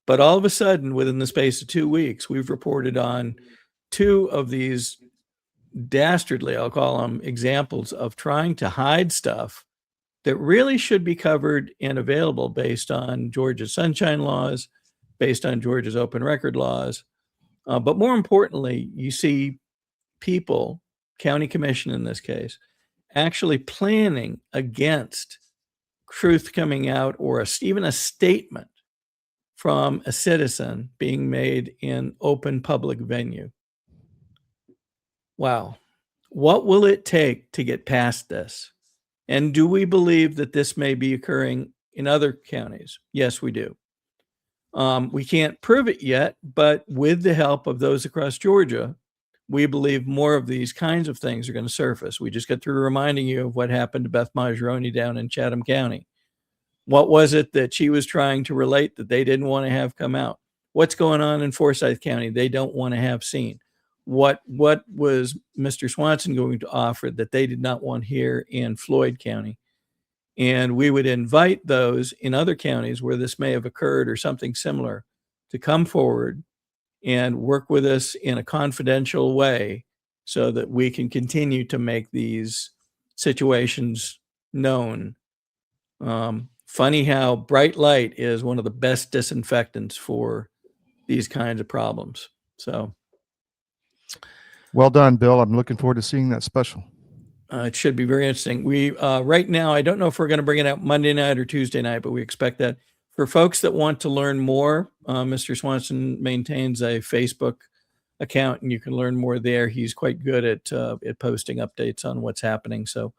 Speaker 2: But all of a sudden, within the space of 2 weeks, we've reported on 2 of these dastardly, I'll call them, examples of trying to hide stuff that really should be covered and available based on Georgia's sunshine laws, based on Georgia's open record laws. But more importantly, you see people, county commission in this case, actually planning against truth coming out or even a statement from a citizen being made in open public venue. Wow. What will it take to get past this? And do we believe that this may be occurring in other counties? Yes, we do. We can't prove it yet, but with the help of those across Georgia, we believe more of these kinds of things are going to surface. We just got through reminding you of what happened to Beth Majeroni down in Chatham County. What was it that she was trying to relate that they didn't want to have come out? What's going on in Forsyth County they don't want to have seen? What was Mr. Swanson going to offer that they did not want here in Floyd County? And we would invite those in other counties where this may have occurred or something similar to come forward and work with us in a confidential way so that we can continue to make these situations known. Funny how bright light is one of the best disinfectants for these kinds of problems. So,
Speaker 1: well done, Bill. I'm looking forward to seeing that special.
Speaker 2: It should be very interesting. We right now, I don't know if we're going to bring it out Monday night or Tuesday night, but we expect that. For folks that want to learn more, Mr. Swanson maintains a Facebook account, and you can learn more there. He's quite good at posting updates on what's happening. So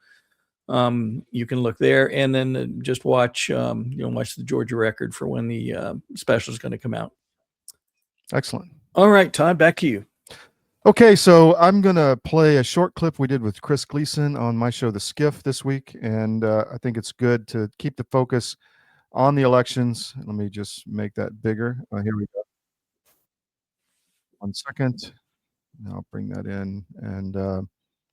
Speaker 2: you can look there, and then just watch watch the Georgia Record for when the special is going to come out.
Speaker 1: Excellent.
Speaker 2: All right, Todd, back to you.
Speaker 1: Okay, so I'm going to play a short clip we did with Chris Gleason on my show, The Skiff, this week, and I think it's good to keep the focus on the elections. Let me just make that bigger. Here we go. 1 second. I'll bring that in, and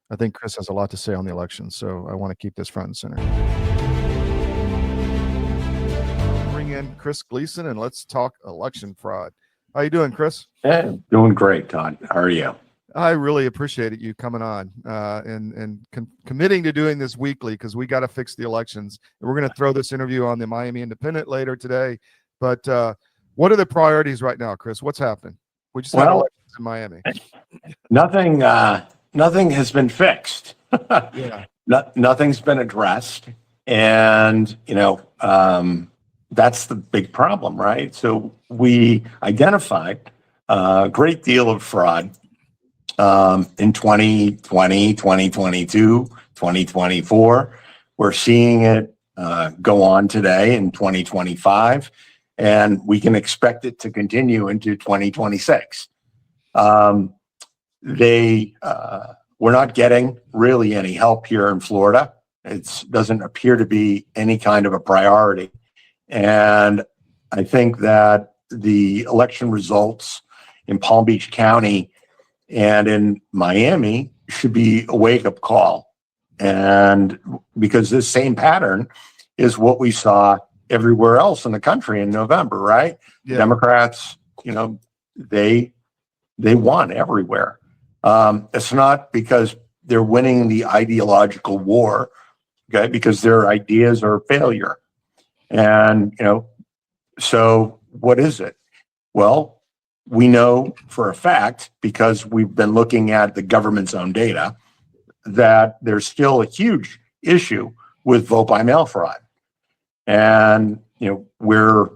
Speaker 1: I think Chris has a lot to say on the elections, so I want to keep this front and center. Bring in Chris Gleason, and let's talk election fraud. How you doing, Chris?
Speaker 14: Hey, doing great, Todd. How are you?
Speaker 1: I really appreciated you coming on and committing to doing this weekly, because we got to fix the elections. And we're going to throw this interview on the Miami Independent later today. But what are the priorities right now, Chris? What's happening? We just had elections in Miami.
Speaker 14: Nothing has been fixed.
Speaker 1: Yeah.
Speaker 14: Nothing's been addressed. And, that's the big problem, right? So we identified a great deal of fraud in 2020, 2022, 2024. We're seeing it go on today in 2025, and we can expect it to continue into 2026. We're not getting really any help here in Florida. It doesn't appear to be any kind of a priority. And I think that the election results in Palm Beach County and in Miami should be a wake-up call. And because this same pattern is what we saw everywhere else in the country in November, right? Yeah. Democrats, they won everywhere. It's not because they're winning the ideological war, okay? Because their ideas are a failure. And, so what is it? Well, we know for a fact, because we've been looking at the government's own data, that there's still a huge issue with vote by mail fraud. And, we're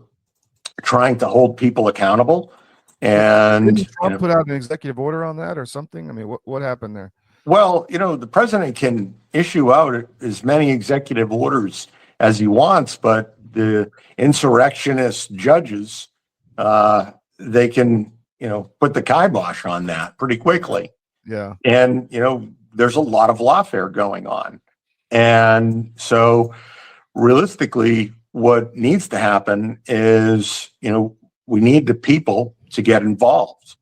Speaker 14: trying to hold people accountable. And
Speaker 1: didn't Trump put out an executive order on that or something? I mean, what happened there?
Speaker 14: Well, the president can issue out as many executive orders as he wants, but the insurrectionist judges, they can, put the kibosh on that pretty quickly.
Speaker 1: Yeah.
Speaker 14: And, there's a lot of lawfare going on. And so realistically, what needs to happen is, we need the people to get involved.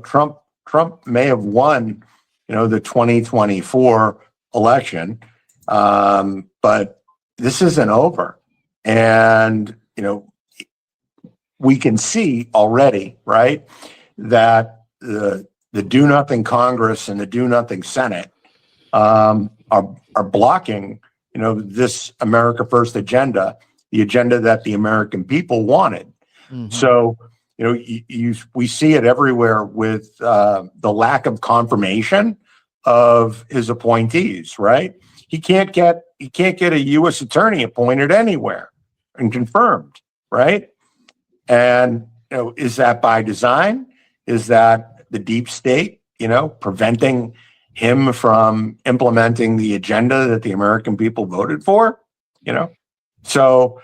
Speaker 14: Trump may have won, the 2024 election, but this isn't over. And, we can see already, right, that the do nothing Congress and the do nothing Senate are blocking, this America First agenda, the agenda that the American people wanted. Mm-hmm. So, we see it everywhere with the lack of confirmation of his appointees, right? He can't get a U.S. attorney appointed anywhere and confirmed, right? And is that by design? Is that the deep state, preventing him from implementing the agenda that the American people voted for? So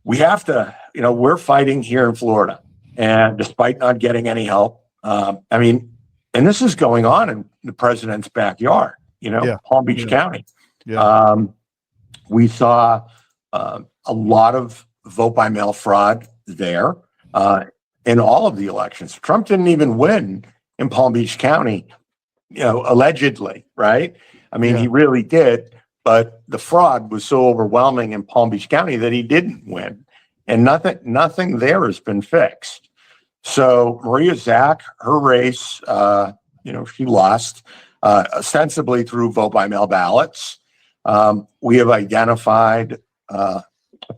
Speaker 14: we have to, we're fighting here in Florida, and despite not getting any help, and this is going on in the president's backyard, Palm Beach County. Yeah. We saw a lot of vote by mail fraud there in all of the elections. Trump didn't even win in Palm Beach County, allegedly, right? He really did, but the fraud was so overwhelming in Palm Beach County that he didn't win, and nothing there has been fixed. So Maria Zack, her race, she lost ostensibly through vote by mail ballots. We have identified a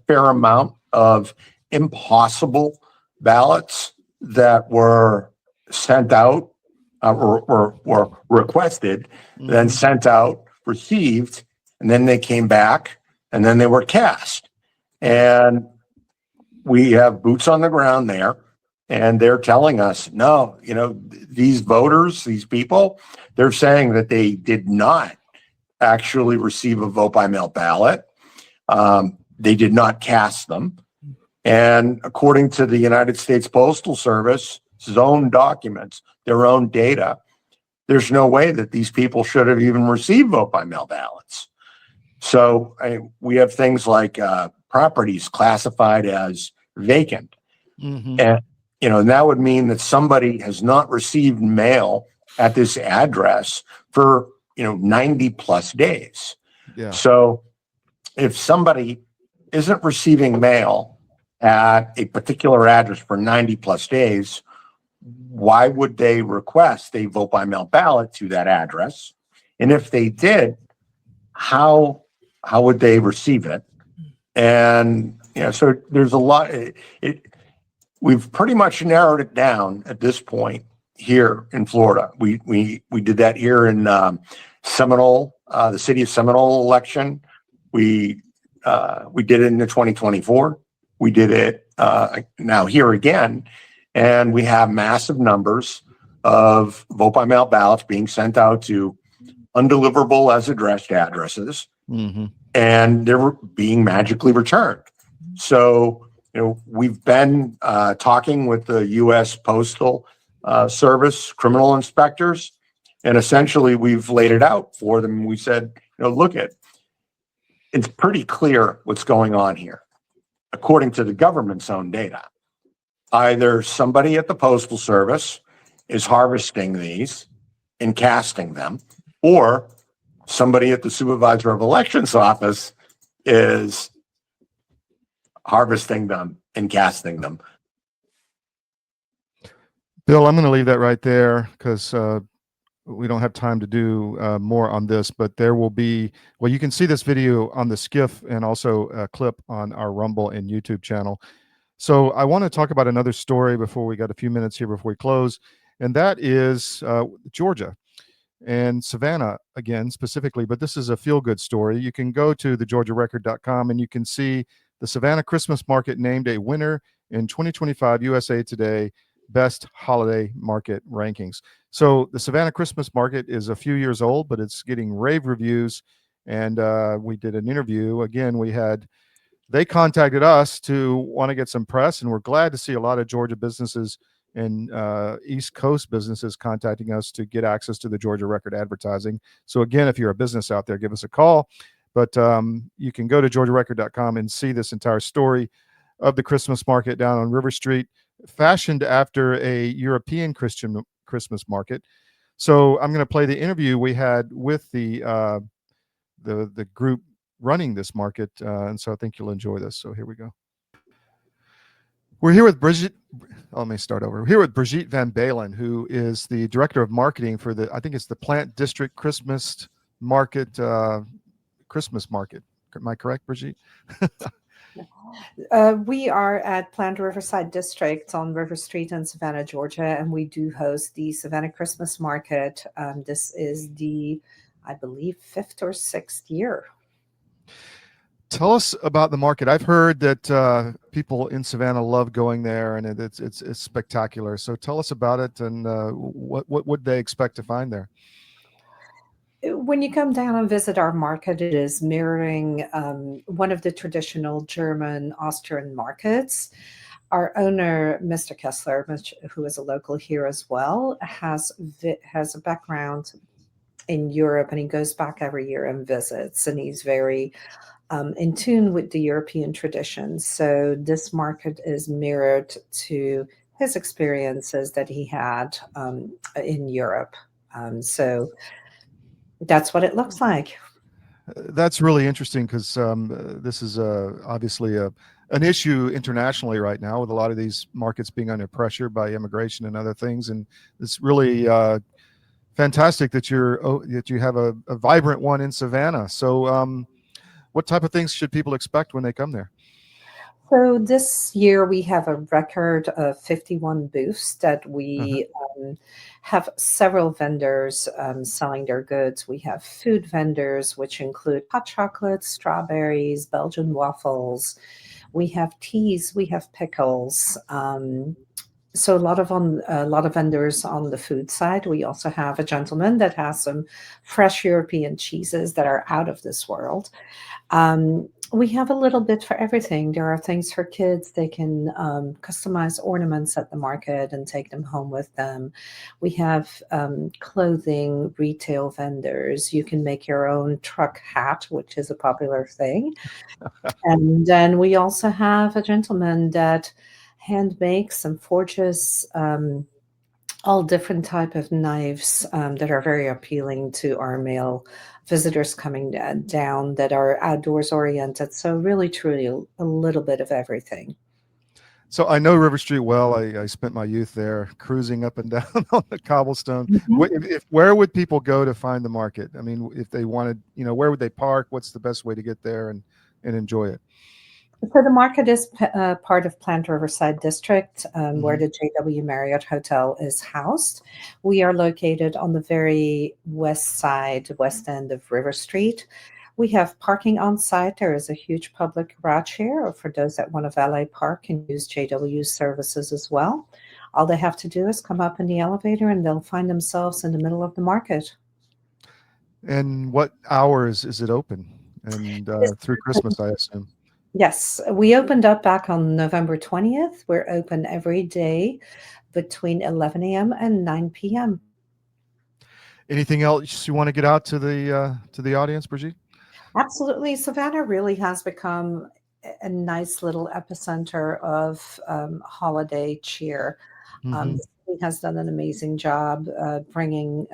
Speaker 14: fair amount of impossible ballots that were sent out or requested, then sent out, received, and then they came back, and then they were cast. And we have boots on the ground there, and they're telling us, no, these voters, these people, they're saying that they did not actually receive a vote by mail ballot. They did not cast them. And according to the United States Postal Service's own documents, their own data, there's no way that these people should have even received vote by mail ballots. So we have things like properties classified as vacant. Mm-hmm. And that would mean that somebody has not received mail at this address for 90 plus days. Yeah. So if somebody isn't receiving mail at a particular address for 90 plus days, why would they request a vote by mail ballot to that address? And if they did, how would they receive it? And so there's a lot. We've pretty much narrowed it down at this point here in Florida. We did that here in Seminole, the city of Seminole election. We did it in the 2024. We did it now here again, and we have massive numbers of vote by mail ballots being sent out to undeliverable as addressed addresses, and they're being magically returned. So, we've been talking with the U.S. Postal Service criminal inspectors, and essentially we've laid it out for them. We said, look, it's pretty clear what's going on here. According to the government's own data, either somebody at the Postal Service is harvesting these and casting them, or somebody at the Supervisor of Elections office is harvesting them and casting them.
Speaker 1: Bill, I'm going to leave that right there because we don't have time to do more on this, but there will be, well, you can see this video on the Skiff and also a clip on our Rumble and YouTube channel. So I want to talk about another story before we got a few minutes here before we close, and that is Georgia and Savannah again specifically, but this is a feel-good story. You can go to thegeorgiarecord.com and you can see the Savannah Christmas Market named a winner in 2025 USA Today Best Holiday Market Rankings. So the Savannah Christmas Market is a few years old, but it's getting rave reviews. And we did an interview. Again, they contacted us to want to get some press, and we're glad to see a lot of Georgia businesses and East Coast businesses contacting us to get access to the Georgia Record advertising. So again, if you're a business out there, give us a call. But you can go to georgiarecord.com and see this entire story of the Christmas market down on River Street. fashioned after a European Christian Christmas market. So I'm going to play the interview we had with the group running this market, and so I think you'll enjoy this. So here we go. We're here with Brigitte. Oh, let me start over. We're here with Brigitte Van Balen, who is the director of marketing for I think it's the Plant District Christmas Market. Christmas Market. Am I correct, Brigitte?
Speaker 15: We are at Planned Riverside District on River Street in Savannah, Georgia, and we do host the Savannah Christmas Market. This is I believe, 5th or 6th year.
Speaker 1: Tell us about the market. I've heard that people in Savannah love going there, and it's spectacular. So tell us about it, and what would they expect to find there?
Speaker 15: When you come down and visit our market, it is mirroring one of the traditional German Austrian markets. Our owner, Mr. Kessler, who is a local here as well, has a background in Europe, and he goes back every year and visits, and he's very in tune with the European traditions. So this market is mirrored to his experiences that he had in Europe. So that's what it looks like.
Speaker 1: That's really interesting because this is obviously an issue internationally right now, with a lot of these markets being under pressure by immigration and other things. And it's really fantastic that you have a vibrant one in Savannah. So what type of things should people expect when they come there?
Speaker 15: So this year we have a record of 51 booths that we have several vendors selling their goods. We have food vendors, which include hot chocolate, strawberries, Belgian waffles. We have teas, we have pickles. So a lot of vendors on the food side. We also have a gentleman that has some fresh European cheeses that are out of this world. We have a little bit for everything. There are things for kids. They can customize ornaments at the market and take them home with them. We have clothing retail vendors. You can make your own truck hat, which is a popular thing. And then we also have a gentleman that hand makes and forges all different type of knives that are very appealing to our male visitors coming down that are outdoors oriented. So really, truly a little bit of everything.
Speaker 1: So I know River Street well. I spent my youth there, cruising up and down on the cobblestone. Where would people go to find the market? I mean, if they wanted, where would they park? What's the best way to get there and enjoy it?
Speaker 15: So the market is part of Planned Riverside District, where the JW Marriott Hotel is housed. We are located on the very west end of River Street. We have parking on site. There is a huge public garage here for those that want to valet park and use JW's services as well. All they have to do is come up in the elevator and they'll find themselves in the middle of the market.
Speaker 1: And what hours is it open? And through Christmas, I assume.
Speaker 15: Yes, we opened up back on November 20th. We're open every day between 11 a.m. and 9 p.m.
Speaker 1: Anything else you want to get out to the audience, Brigitte?
Speaker 15: Absolutely. Savannah really has become a nice little epicenter of holiday cheer. The city has done an amazing job bringing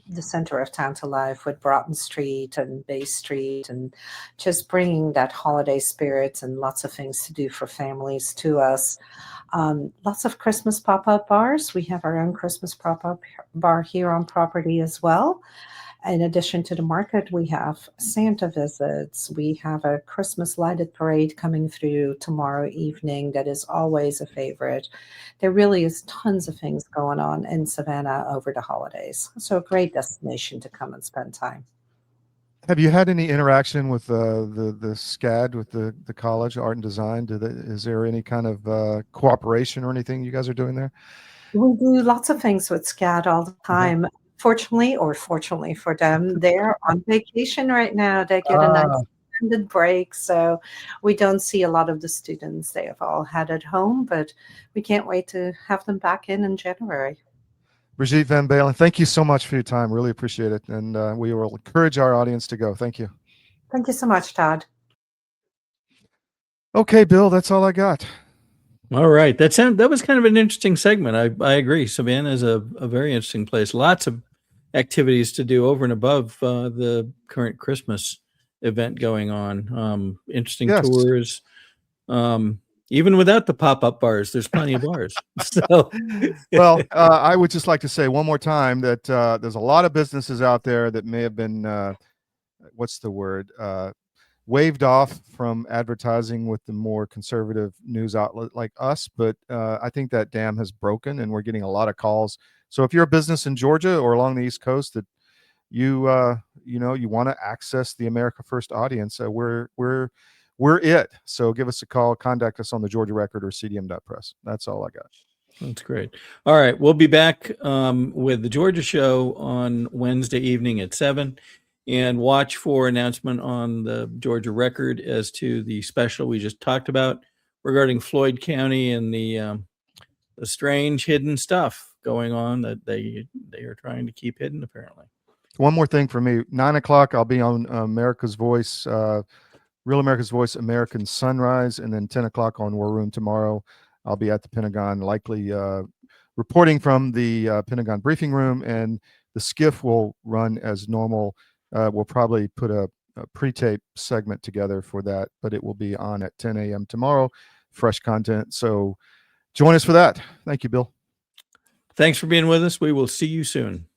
Speaker 15: the center of town to life with Broughton Street and Bay Street, and just bringing that holiday spirit and lots of things to do for families to us. Lots of Christmas pop-up bars. We have our own Christmas pop-up bar here on property as well. In addition to the market, we have Santa visits. We have a Christmas lighted parade coming through tomorrow evening that is always a favorite. There really is tons of things going on in Savannah over the holidays. So a great destination to come and spend time.
Speaker 1: Have you had any interaction with the SCAD, with the College Art and Design? Is there any kind of cooperation or anything you guys are doing there?
Speaker 15: We do lots of things with SCAD all the time. Fortunately, or fortunately for them, they're on vacation right now. They get a nice extended break, so we don't see a lot of the students. They have all had at home, but we can't wait to have them back in January.
Speaker 1: Brigitte Van Balen, thank you so much for your time. Really appreciate it, and we will encourage our audience to go. Thank you.
Speaker 15: Thank you so much, Todd.
Speaker 1: Okay, Bill, that's all I got.
Speaker 2: All right. That was kind of an interesting segment. I agree. Savannah is a very interesting place. Lots of activities to do over and above the current Christmas event going on. Interesting
Speaker 1: Yes.
Speaker 2: tours. Even without the pop-up bars, there's plenty of bars. So,
Speaker 1: Well, I would just like to say one more time that there's a lot of businesses out there that may have been, what's the word, waved off from advertising with the more conservative news outlet like us. But I think that dam has broken, and we're getting a lot of calls. So if you're a business in Georgia or along the East Coast that you want to access the America First audience, we're it. So give us a call, contact us on the Georgia Record or cdm.press. That's all I got.
Speaker 2: that's great. All right. We'll be back with the Georgia show on Wednesday evening at 7, and watch for announcement on the Georgia Record as to the special we just talked about regarding Floyd County and the strange hidden stuff going on that they are trying to keep hidden, apparently.
Speaker 1: One more thing for me, 9:00, I'll be on America's Voice, Real America's Voice, American Sunrise, and then 10:00 on War Room tomorrow. I'll be at the Pentagon, likely reporting from the Pentagon briefing room, and the skiff will run as normal. We'll probably put a pre-tape segment together for that, but it will be on at 10 a.m. tomorrow, fresh content. So join us for that. Thank you, Bill.
Speaker 2: Thanks for being with us. We will see you soon.